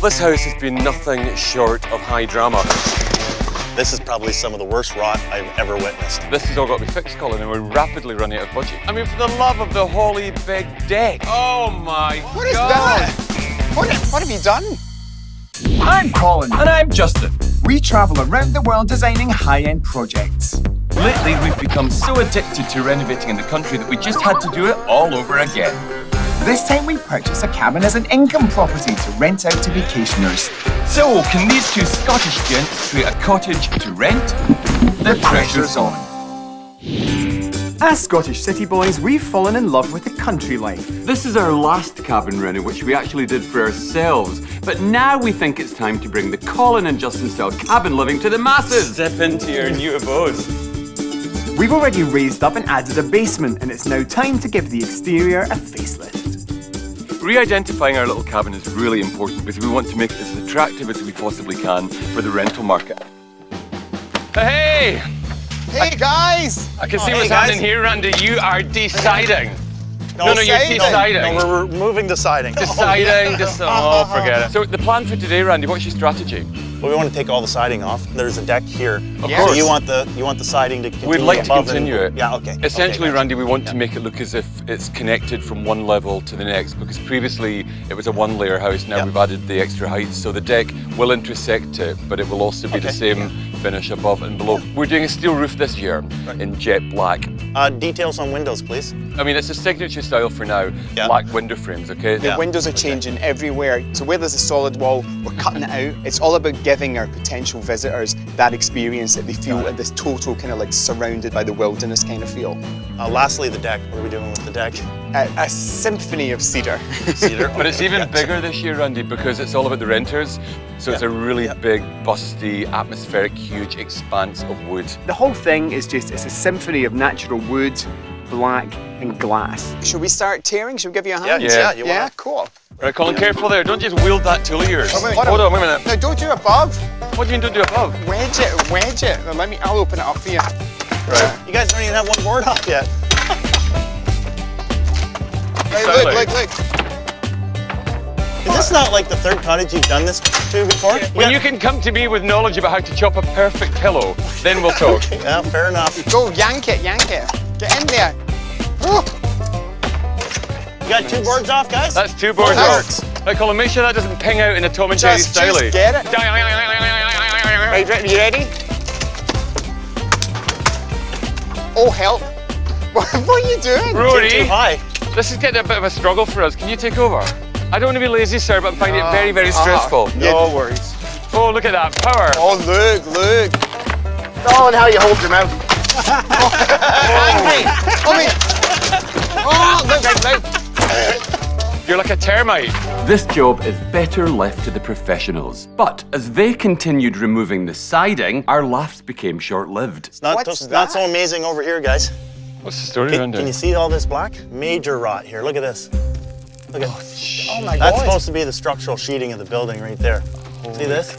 This house has been nothing short of high drama. This is probably some of the worst rot I've ever witnessed. This has all got to be fixed, Colin, and we're rapidly running out of budget. I mean, for the love of the holy big deck. Oh my God. What is that? What have you done? I'm Colin. And I'm Justin. We travel around the world designing high-end projects. Lately, we've become so addicted to renovating in the country that we just had to do it all over again. This time we purchase a cabin as an income property to rent out to vacationers. So, can these two Scottish gents create a cottage to rent? The pressure's on. As Scottish city boys, we've fallen in love with the country life. This is our last cabin reno, which we actually did for ourselves. But now we think it's time to bring the Colin and Justin style cabin living to the masses. Step into your new abode. We've already raised up and added a basement, and it's now time to give the exterior a facelift. Re-identifying our little cabin is really important because we want to make it as attractive as we possibly can for the rental market. Hey! Hey guys! I can see hey, what's guys. happening here, Randy. You are deciding. No, you're siding. deciding. No, we're removing the siding. Deciding, oh, forget it. So the plan for today, Randy, what's your strategy? Well, we want to take all the siding off. There's a deck here. Of Yeah. course. So you want the siding to continue We'd like to above continue and, it. Yeah, okay. Essentially, okay, Randy, we want to make it look as if it's connected from one level to the next, because previously it was a one-layer house. Now Yeah. we've added the extra height, so the deck will intersect it, but it will also be the same finish above and below. We're doing a steel roof this year in jet black. Details on windows, please. I mean, it's a signature style for now. Yeah. Black window frames, okay? The windows are changing everywhere. So where there's a solid wall, we're cutting it out. It's all about giving our potential visitors that experience that they feel at this total kind of like surrounded by the wilderness kind of feel. Lastly, the deck. What are we doing with the deck? A symphony of cedar. Cedar. But it's Okay, even yeah. bigger this year, Randy, because it's all about the renters. So it's a really big, busty, atmospheric, huge expanse of wood. The whole thing is it's a symphony of natural wood, black, and glass. Should we start tearing? Should we give you a hand? Yeah, you Yeah, wanna- cool. Right, Colin, careful there. Don't just wield that tool of yours. wait, Hold on, wait a minute. No, don't do above. What do you mean don't do above? Wedge it. Well, I'll open it up for you. Right. You guys don't even have one board off yet. Hey, Exactly. look. Is this not like the third cottage you've done this to before? When you can come to me with knowledge about how to chop a perfect pillow, then we'll talk. Yeah, fair enough. Go, yank it. Get in there. Oh, You got two boards off, guys? That's two boards Nice. off. Right, Colin, make sure that doesn't ping out in a Tom and Jerry just style. get it. Right, you ready? Oh, help. What are you doing? Rory, Too high. this is getting a bit of a struggle for us. Can you take over? I don't want to be lazy, sir, but I'm finding it very, very stressful. No worries. Oh, look at that power. Oh, look. Oh, and how you hold your mouth. Look. You're like a termite. This job is better left to the professionals. But as they continued removing the siding, our laughs became short-lived. It's not, What's not so that? amazing over here, guys. What's the story, Can Randy? you see all this black? Major rot here. Look at this. Look at Oh my That's God. supposed to be the structural sheeting of the building right there. See this?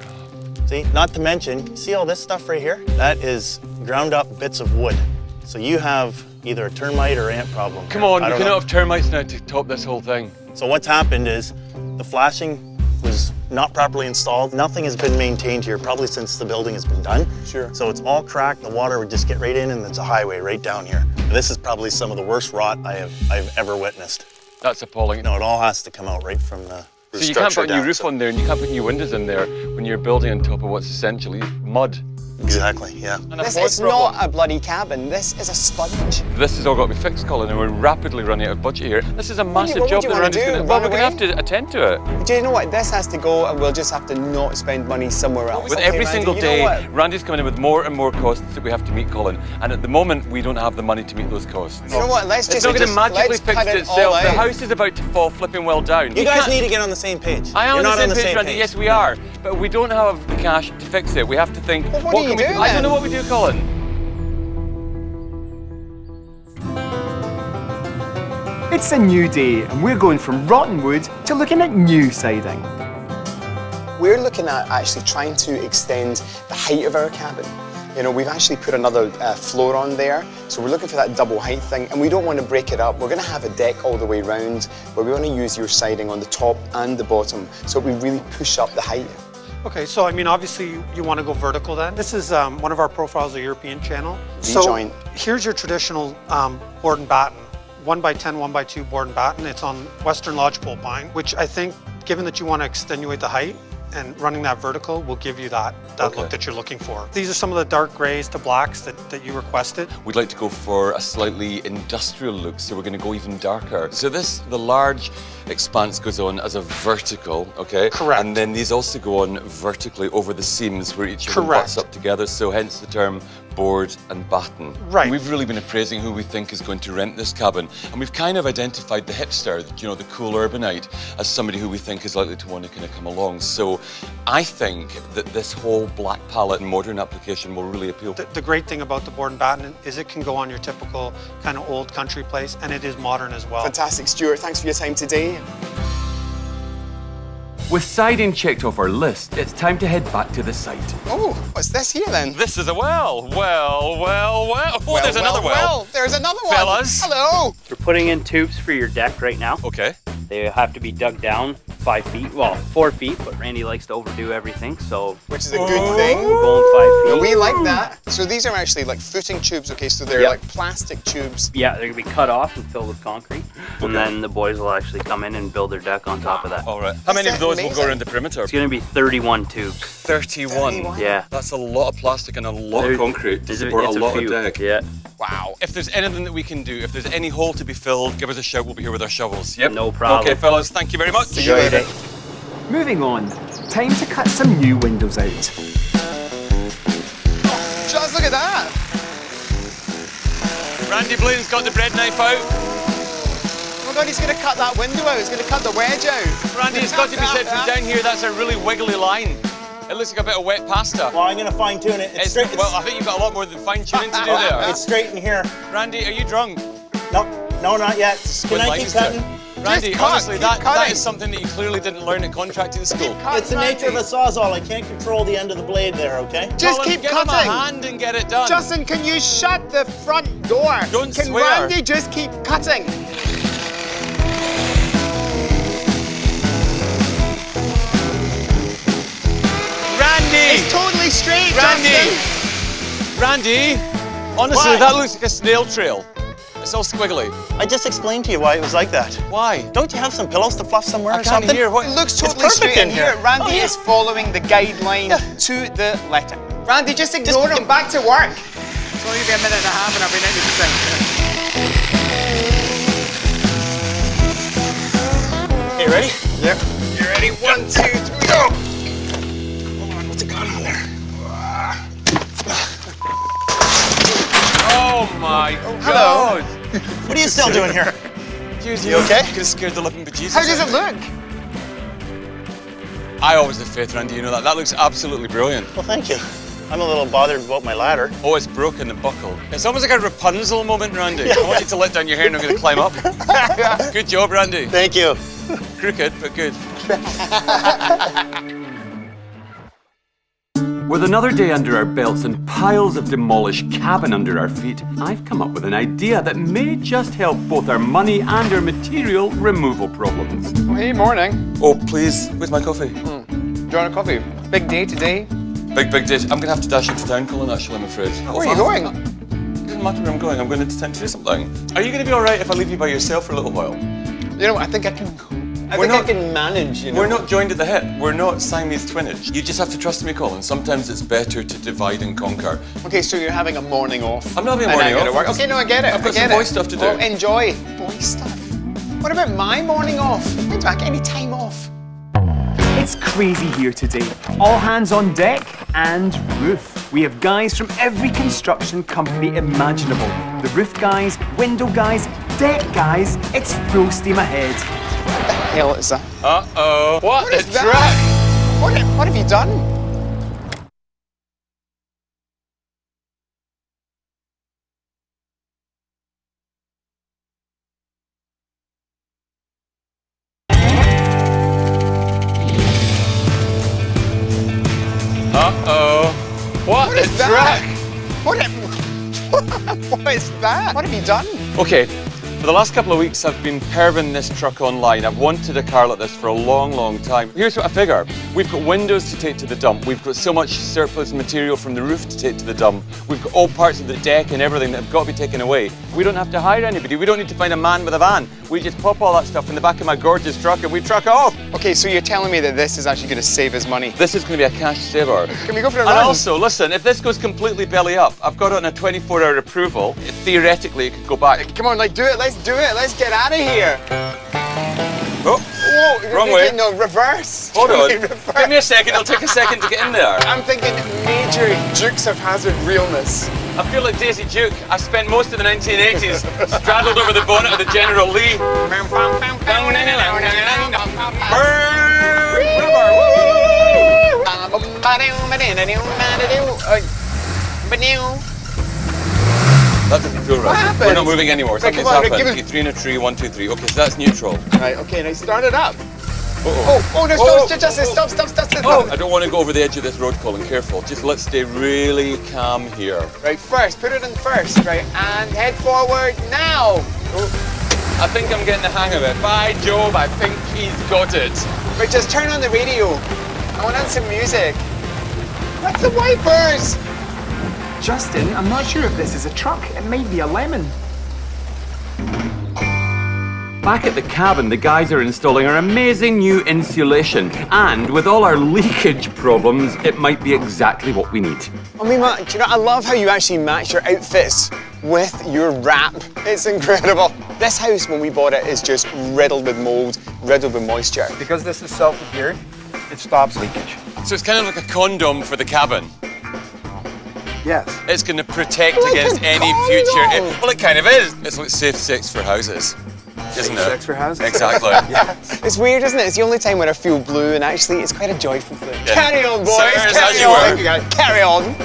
See? Not to mention, see all this stuff right here? That is ground up bits of wood. So you have either a termite or ant problem. Come here. on, I we don't cannot know. have termites now to top this whole thing. So what's happened is the flashing was not properly installed. Nothing has been maintained here probably since the building has been done. Sure. So it's all cracked. The water would just get right in, and it's a highway right down here. This is probably some of the worst rot I've ever witnessed. That's appalling. No, it all has to come out right from the So you can't structure put a new down, roof so- on there and you can't put new windows in there when you're building on top of what's essentially mud. Exactly, yeah. And a This fourth is problem. not a bloody cabin. This is a sponge. This has all got to be fixed, Colin, and we're rapidly running out of budget here. This is a massive what job would you that wanna Randy's do? going to... Well, Run we're going to away? have to attend to it. Do you know what? This has to go, and we'll just have to not spend money somewhere else. With Okay, every Randy, single you know day, what? Randy's coming in with more and more costs that we have to meet, Colin. And at the moment, we don't have the money to meet those costs. You know what? Let's It's just not going to magically let's fix cut it it all itself. The out. house is about to fall flipping well down. You guys can't- need to get on the same page. I am You're on not the same page, Randy. Yes, we are. But we don't have the cash to fix it. We have to think, Well, what do can you we do I don't then? know what we do, Colin. It's a new day, and we're going from rotten wood to looking at new siding. We're looking at actually trying to extend the height of our cabin. You know, we've actually put another floor on there, so we're looking for that double height thing, and we don't want to break it up. We're going to have a deck all the way round, where we want to use your siding on the top and the bottom, so we really push up the height. Okay, so I mean, obviously you want to go vertical then. This is one of our profiles, the European channel. V-joint. So here's your traditional board and batten. 1x10, 1x2 board and batten. It's on Western Lodgepole pine, which I think, given that you want to extenuate the height, and running that vertical will give you that look that you're looking for. These are some of the dark grays to blacks that you requested. We'd like to go for a slightly industrial look, so we're going to go even darker. So the large expanse goes on as a vertical, okay? Correct. And then these also go on vertically over the seams where each of them butts up together, so hence the term board and batten. Right. We've really been appraising who we think is going to rent this cabin, and we've kind of identified the hipster, you know, the cool urbanite, as somebody who we think is likely to want to kind of come along. So I think that this whole black palette and modern application will really appeal. The great thing about the board and batten is it can go on your typical kind of old country place, and it is modern as well. Fantastic, Stuart. Thanks for your time today. With siding checked off our list, it's time to head back to the site. Oh, what's this here then? This is a well. Oh, there's another well. There's another one. Fellas. Hello. We're putting in tubes for your deck right now. Okay. They have to be dug down 5 feet, well, 4 feet, but Randy likes to overdo everything, so. Which is a good thing. We're going 5 feet. We like that. So these are actually like footing tubes, okay? So they're like plastic tubes. Yeah, they're gonna be cut off and filled with concrete. And then the boys will actually come in and build their deck on top of that. All right. How many of those will go around the perimeter? It's gonna be 31 tubes. 31. Yeah. That's a lot of plastic and a lot of concrete to support a It's lot few. of deck. Yeah. Wow. If there's anything that we can do, if there's any hole to be filled, give us a shout. We'll be here with our shovels. Yep. No problem. Okay, fellas, thank you very much. See you later. Moving on, time to cut some new windows out. Just look at that. Randy Blaine's got the bread knife out. Oh my God, he's going to cut that window out. He's going to cut the wedge out. Randy, it's got to be said from down here, that's a really wiggly line. It looks like a bit of wet pasta. Well, I'm going to fine tune it. It's straight. Well, I think you've got a lot more than fine tuning to do there. It's straight in here. Randy, are you drunk? No, not yet. Can I keep cutting? Randy, Just cut, honestly, keep that cutting. is something that you clearly didn't learn at contracting school. It's the nature of a sawzall. I can't control the end of the blade there, okay? Just Colin, keep give him cutting. a hand and get it done. Justin, can you shut the front door? Don't Can swear. Randy just keep cutting? Randy! It's totally straight, Randy! Justin. Randy! Honestly, Why? that looks like a snail trail. It's all squiggly. I just explained to you why it was like that. Why? Don't you have some pillows to fluff somewhere I or can't something? hear. What? It looks totally perfect straight in in here. here. Randy Oh, yeah. is following the guideline to the letter. Randy, just ignore him. Back to work. It's only gonna be a minute and a half and I'll be 90%. Okay, ready? Yep. You ready? 1, 2, 3, go! Hold on, what's it got on there? Oh my Hello. God! What are you still doing here? You okay? Could have scared the living bejesus. How does it look? I always have faith, Randy. You know that. That looks absolutely brilliant. Well, thank you. I'm a little bothered about my ladder. Oh, it's broken and buckled. It's almost like a Rapunzel moment, Randy. I want you to let down your hair and I'm going to climb up. Good job, Randy. Thank you. Crooked, but good. With another day under our belts and piles of demolished cabin under our feet, I've come up with an idea that may just help both our money and our material removal problems. Hey, morning. Oh, please. Where's my coffee? Do you want a coffee? Big day today. Big day. I'm going to have to dash into town, Colin, actually, I'm afraid. Where are you going? It doesn't matter where I'm going. I'm going into town to do something. Are you going to be all right if I leave you by yourself for a little while? You know, I think I can go. I We're think not- I can manage, you know. We're not joined at the hip. We're not Siamese twinage. You just have to trust me, Colin. Sometimes it's better to divide and conquer. Okay, so you're having a morning off. I'm not having a And morning I gotta off. work. Okay, no, I get it. I've got I get some it. boy stuff to do. Oh, enjoy. Boy stuff. What about my morning off? When do I get any time off? It's crazy here today. All hands on deck and roof. We have guys from every construction company imaginable. The roof guys, window guys, deck guys. It's full steam ahead. What the hell is that? Uh-oh. What is a that? truck! What have you done? Uh-oh. What a is that? truck! is that? What have you done? Okay, for the last couple of weeks I've been perving this truck online. I've wanted a car like this for a long, long time. Here's what I figure. We've got windows to take to the dump. We've got so much surplus material from the roof to take to the dump. We've got all parts of the deck and everything that have got to be taken away. We don't have to hire anybody. We don't need to find a man with a van. We just pop all that stuff in the back of my gorgeous truck and we truck off. Okay, so you're telling me that this is actually going to save us money? This is going to be a cash saver. Can we go for a And run? also, listen, if this goes completely belly up, I've got it on a 24-hour approval. Theoretically, it could go back. Come on, like, do it. Let's do it. Let's get out of here. Oh, Whoa, wrong way. No, reverse. Hold on. Reverse. Give me a second. It'll take a second to get in there. I'm thinking major Dukes of Hazzard realness. I feel like Daisy Duke. I spent most of the 1980s straddled over the bonnet of the General Lee. That doesn't feel right. What happened? We're not moving anymore. Right, Something's come on, happened. give it- Okay, 3 in a tree, 1, 2, 3. Okay, so that's neutral. Right, okay, now start it up. Uh-oh. Oh, no, stop. Oh, I don't want to go over the edge of this road, Colin. Careful. Just let's stay really calm here. Right, first, put it in first, right, and head forward now. I think I'm getting the hang of it. By Jove, I think he's got it. Right, just turn on the radio. I want on some music. That's the wipers. Justin, I'm not sure if this is a truck. It might be a lemon. Back at the cabin, the guys are installing our amazing new insulation. And with all our leakage problems, it might be exactly what we need. I mean, do you know, I love how you actually match your outfits with your wrap. It's incredible. This house, when we bought it, is just riddled with mold, riddled with moisture. Because this is self-adhered, it stops leakage. So it's kind of like a condom for the cabin. Yes. It's going to protect Like against a any condom. future... Well, it kind of is. It's like safe sex for houses, isn't it? Sex for houses? Exactly. It's weird, isn't it? It's the only time when I feel blue, and actually, it's quite a joyful thing. Yeah. Carry on, boys. Sirs, Carry as you on. were. Carry on.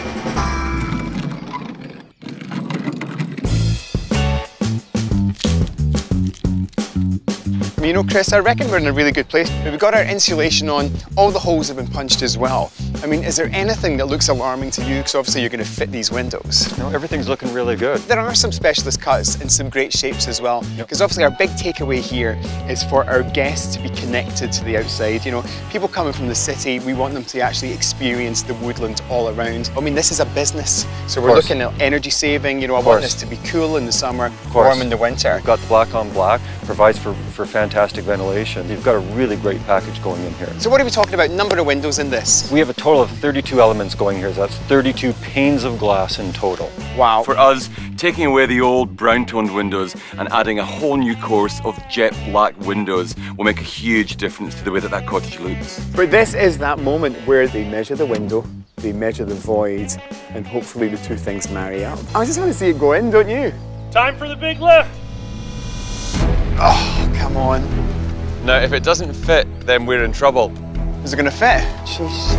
You know, Chris, I reckon we're in a really good place. We've got our insulation on, all the holes have been punched as well. I mean, is there anything that looks alarming to you? Because obviously you're going to fit these windows. No, everything's looking really good. There are some specialist cuts and some great shapes as well. Because obviously our big takeaway here is for our guests to be connected to the outside. You know, people coming from the city, we want them to actually experience the woodland all around. I mean, this is a business, so we're looking at energy saving. You know, I want this to be cool in the summer, warm in the winter. You've got black on black, provides for fantastic ventilation. You've got a really great package going in here. So what are we talking about? Number of windows in this? We have a total of 32 elements going here. So that's 32 panes of glass in total. Wow. For us, taking away the old brown-toned windows and adding a whole new course of jet black windows will make a huge difference to the way that that cottage looks. But this is that moment where they measure the window, they measure the void, and hopefully the two things marry up. I just want to see it go in, don't you? Time for the big lift. Oh, come on. Now, if it doesn't fit, then we're in trouble. Is it going to fit? Jeez.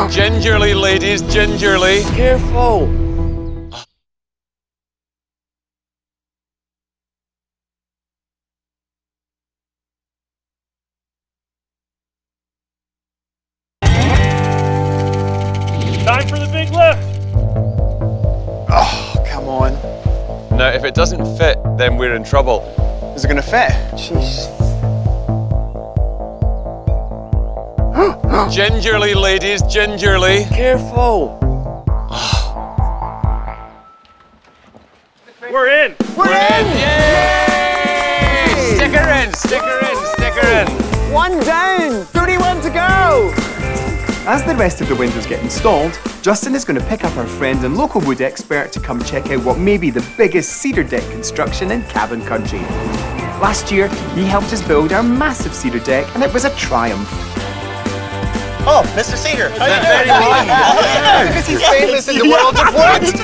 Gingerly, ladies, gingerly. Careful. Time for the big lift. Oh, come on. Now, if it doesn't fit, then we're in trouble. Is it going to fit? Jeez. Gingerly, ladies, gingerly. Careful. We're in. We're in! Yay! Stick her in, stick her in, stick her in. One down, 31 to go. As the rest of the windows get installed, Justin is going to pick up our friend and local wood expert to come check out what may be the biggest cedar deck construction in cabin country. Last year, he helped us build our massive cedar deck, and it was a triumph. Oh, Mr. Cedar. Because he's famous in the world of wood.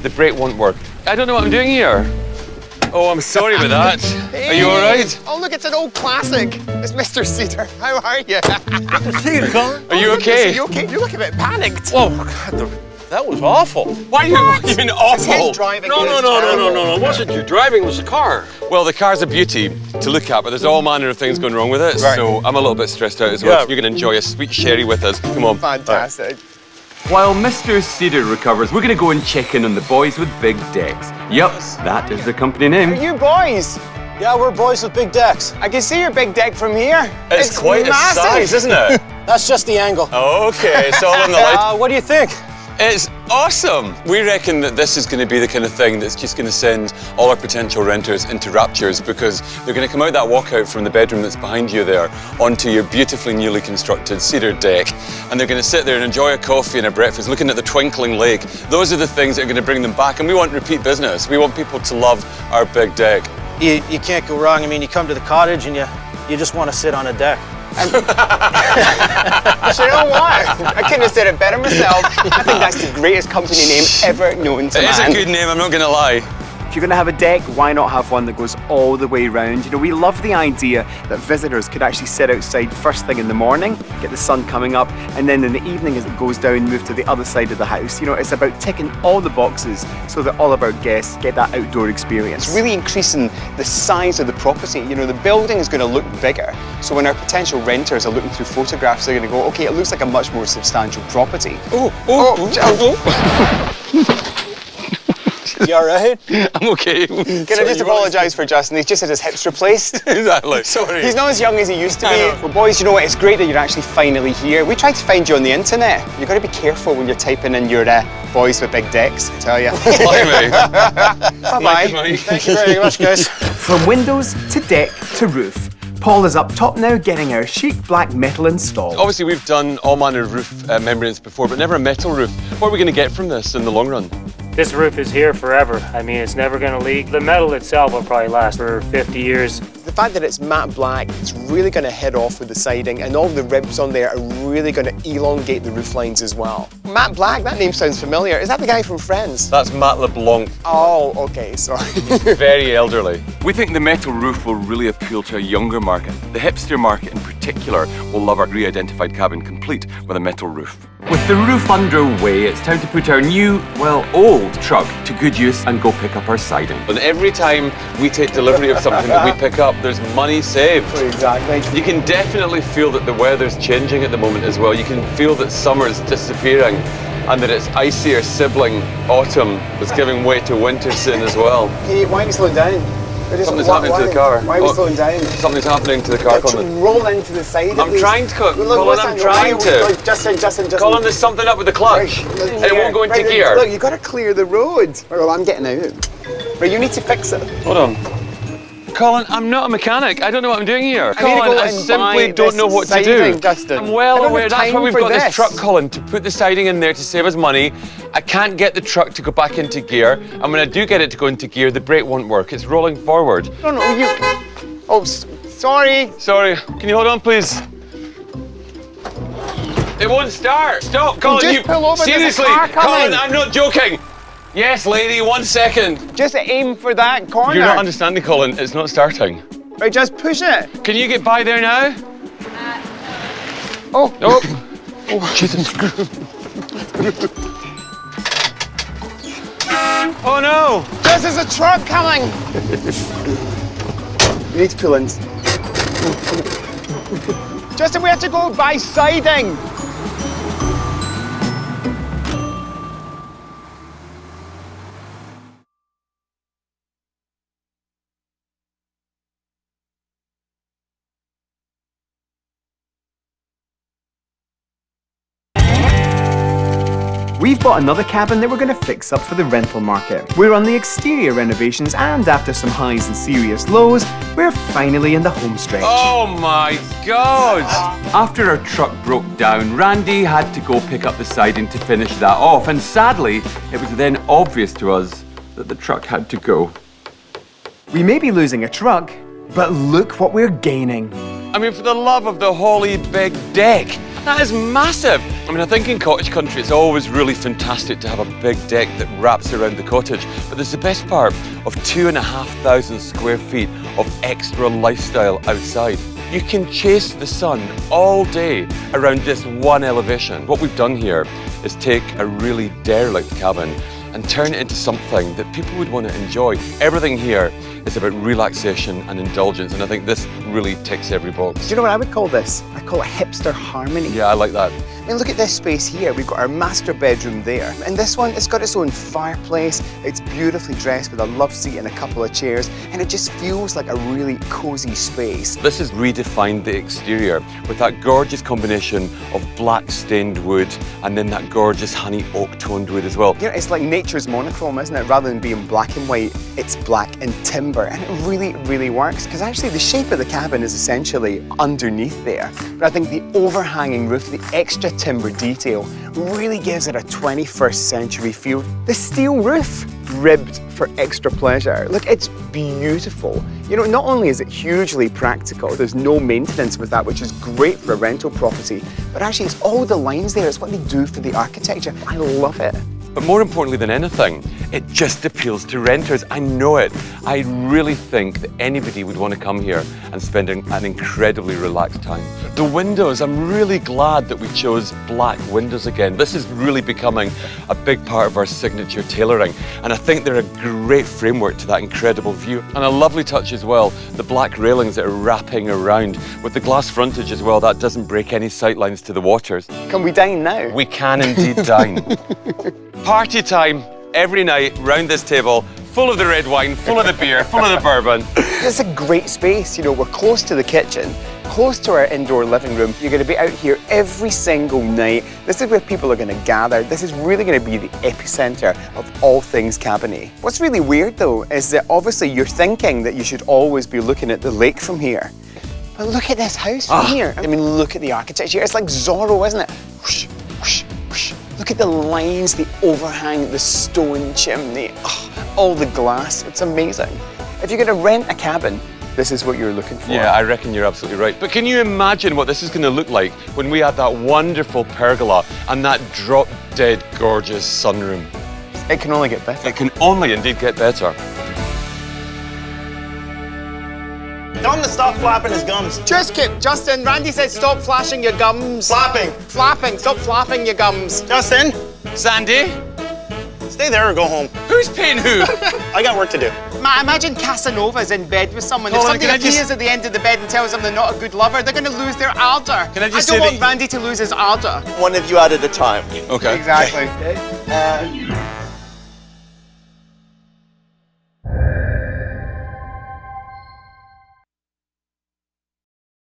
The brake won't work. I don't know what I'm doing here. Oh, I'm sorry about that. Are you all right? Oh, look, it's an old classic. It's Mr. Cedar. How are you? Mr. Cedar, Colin. Are you okay? Are you okay? You look a bit panicked. Oh, God, That was awful. Why you mean awful? Driving No, it wasn't you driving, it was the car. Well, the car's a beauty to look at, but there's all manner of things going wrong with it. Right. So I'm a little bit stressed out as well. Yeah. So you're going to enjoy a sweet sherry with us. Come on. Fantastic. While Mr. Cedar recovers, we're going to go and check in on the boys with big decks. Yep, that is the company name. Are you boys? Yeah, we're boys with big decks. I can see your big deck from here. It's quite massive. a size, isn't it? That's just the angle. Okay, it's all in the light. What do you think? It's awesome. We reckon that this is going to be the kind of thing that's just going to send all our potential renters into raptures, because they're going to come out that walkout from the bedroom that's behind you there onto your beautifully newly constructed cedar deck, and they're going to sit there and enjoy a coffee and a breakfast looking at the twinkling lake. Those are the things that are going to bring them back, and we want repeat business. We want people to love our big deck. You can't go wrong. I mean, you come to the cottage and you just want to sit on a deck. Do you know what? I couldn't have said it better myself. I think that's the greatest company name ever known to man. It is a good name, I'm not going to lie. If you're going to have a deck, why not have one that goes all the way round? You know, we love the idea that visitors could actually sit outside first thing in the morning, get the sun coming up, and then in the evening as it goes down, move to the other side of the house. You know, it's about ticking all the boxes so that all of our guests get that outdoor experience. It's really increasing the size of the property. You know, the building is going to look bigger. So when our potential renters are looking through photographs, they're going to go, okay, it looks like a much more substantial property. You all right? I'm okay. Can I just apologise for Justin? He's just had his hips replaced. Exactly. Sorry. He's not as young as he used to be. Well, boys, you know what? It's great that you're actually finally here. We tried to find you on the internet. You've got to be careful when you're typing in your boys with big decks, I tell you. Bye-bye. Thank you very much, guys. From windows to deck to roof, Paul is up top now getting our chic black metal installed. Obviously, we've done all manner of roof membranes before, but never a metal roof. What are we going to get from this in the long run? This roof is here forever. I mean, it's never going to leak. The metal itself will probably last for 50 years. The fact that it's matte black, it's really going to head off with the siding, and all the ribs on there are really going to elongate the roof lines as well. Matte Black, that name sounds familiar. Is that the guy from Friends? That's Matt LeBlanc. Oh, okay, sorry. Very elderly. We think the metal roof will really appeal to a younger market. The hipster market in particular will love our re-identified cabin complete with a metal roof. With the roof underway, it's time to put our new, well, old truck to good use and go pick up our siding. And every time we take delivery of something that we pick up, there's money saved. Exactly. You can definitely feel that the weather's changing at the moment as well. You can feel that summer is disappearing and that its icier sibling, autumn, is giving way to winter soon as well. Hey, why are you slowing down? Something's happening to the car. Why are we slowing down? Something's happening to the car, Colin. Roll into the side. I'm trying to, Colin, I'm trying to. Justin. Colin, there's something up with the clutch. And it won't go into gear. Look, you've got to clear the road. Well, I'm getting out. Right, you need to fix it. Hold on. Colin, I'm not a mechanic. I don't know what I'm doing here. I need to Colin, go I and simply buy don't know this what to siding, do. Justin. I'm well I don't aware. have That's why time we've for got this this. truck, Colin, to put the siding in there to save us money. I can't get the truck to go back into gear. And when I do get it to go into gear, the brake won't work. It's rolling forward. No, you... Oh, sorry. Sorry. Can you hold on, please? It won't start. Stop, Colin. Just pull over. Seriously, There's a car coming. Colin, I'm not joking. Yes, lady, 1 second. Just aim for that corner. You're not understanding, Colin. It's not starting. Right, just push it. Can you get by there now? Oh. Oh. Oh, Jesus. Oh, no. This is a truck coming. You need to pull in. Justin, we have to go by siding. We've bought another cabin that we're going to fix up for the rental market. We're on the exterior renovations, and after some highs and serious lows, we're finally in the home stretch. Oh my God! After our truck broke down, Randy had to go pick up the siding to finish that off, and sadly, it was then obvious to us that the truck had to go. We may be losing a truck, but look what we're gaining. I mean, for the love of the holy big deck, that is massive. I mean, I think in cottage country, it's always really fantastic to have a big deck that wraps around the cottage. But there's the best part of 2,500 square feet of extra lifestyle outside. You can chase the sun all day around this one elevation. What we've done here is take a really derelict cabin and turn it into something that people would want to enjoy. Everything here is about relaxation and indulgence, and I think this really ticks every box. Do you know what I would call this? I call it hipster harmony. Yeah, I like that. I mean, look at this space here. We've got our master bedroom there. And this one, it's got its own fireplace. It's beautifully dressed with a love seat and a couple of chairs. And it just feels like a really cozy space. This has redefined the exterior with that gorgeous combination of black stained wood and then that gorgeous honey oak toned wood as well. You know, it's like nature's monochrome, isn't it? Rather than being black and white, it's black and timber. And it really, really works because actually the shape of the cabin is essentially underneath there. But I think the overhanging roof, the extra timber detail, really gives it a 21st century feel. The steel roof, ribbed for extra pleasure. Look, it's beautiful. You know, not only is it hugely practical, there's no maintenance with that, which is great for a rental property, but actually it's all the lines there, it's what they do for the architecture. I love it. But more importantly than anything, it just appeals to renters. I know it. I really think that anybody would want to come here and spend an incredibly relaxed time. The windows, I'm really glad that we chose black windows again. This is really becoming a big part of our signature tailoring, and I think they're a great framework to that incredible view. And a lovely touch as well, the black railings that are wrapping around with the glass frontage as well. That doesn't break any sightlines to the waters. Can we dine now? We can indeed dine. Party time every night round this table, full of the red wine, full of the beer, full of the bourbon. It's a great space, you know, we're close to the kitchen, close to our indoor living room. You're going to be out here every single night. This is where people are going to gather. This is really going to be the epicenter of all things cabiny. What's really weird though is that obviously you're thinking that you should always be looking at the lake from here. But look at this house from here. I mean, look at the architecture. It's like Zorro, isn't it? Whoosh, whoosh, whoosh. Look at the lines, the overhang, the stone chimney, all the glass. It's amazing. If you're going to rent a cabin, this is what you're looking for. Yeah, I reckon you're absolutely right. But can you imagine what this is going to look like when we add that wonderful pergola and that drop-dead gorgeous sunroom? It can only get better. It can only indeed get better. Tell him to stop flapping his gums. Justin, Randy said stop flashing your gums. Flapping. Flapping, stop flapping your gums. Justin, Sandy, stay there or go home. who's paying who? I got work to do. Ma, imagine Casanova's in bed with someone. If Hold on, somebody can I just- appears at the end of the bed and tells them they're not a good lover, they're going to lose their ardor. Can I just don't say want that- Randy to lose his ardor. One of you at a time. Okay. Exactly.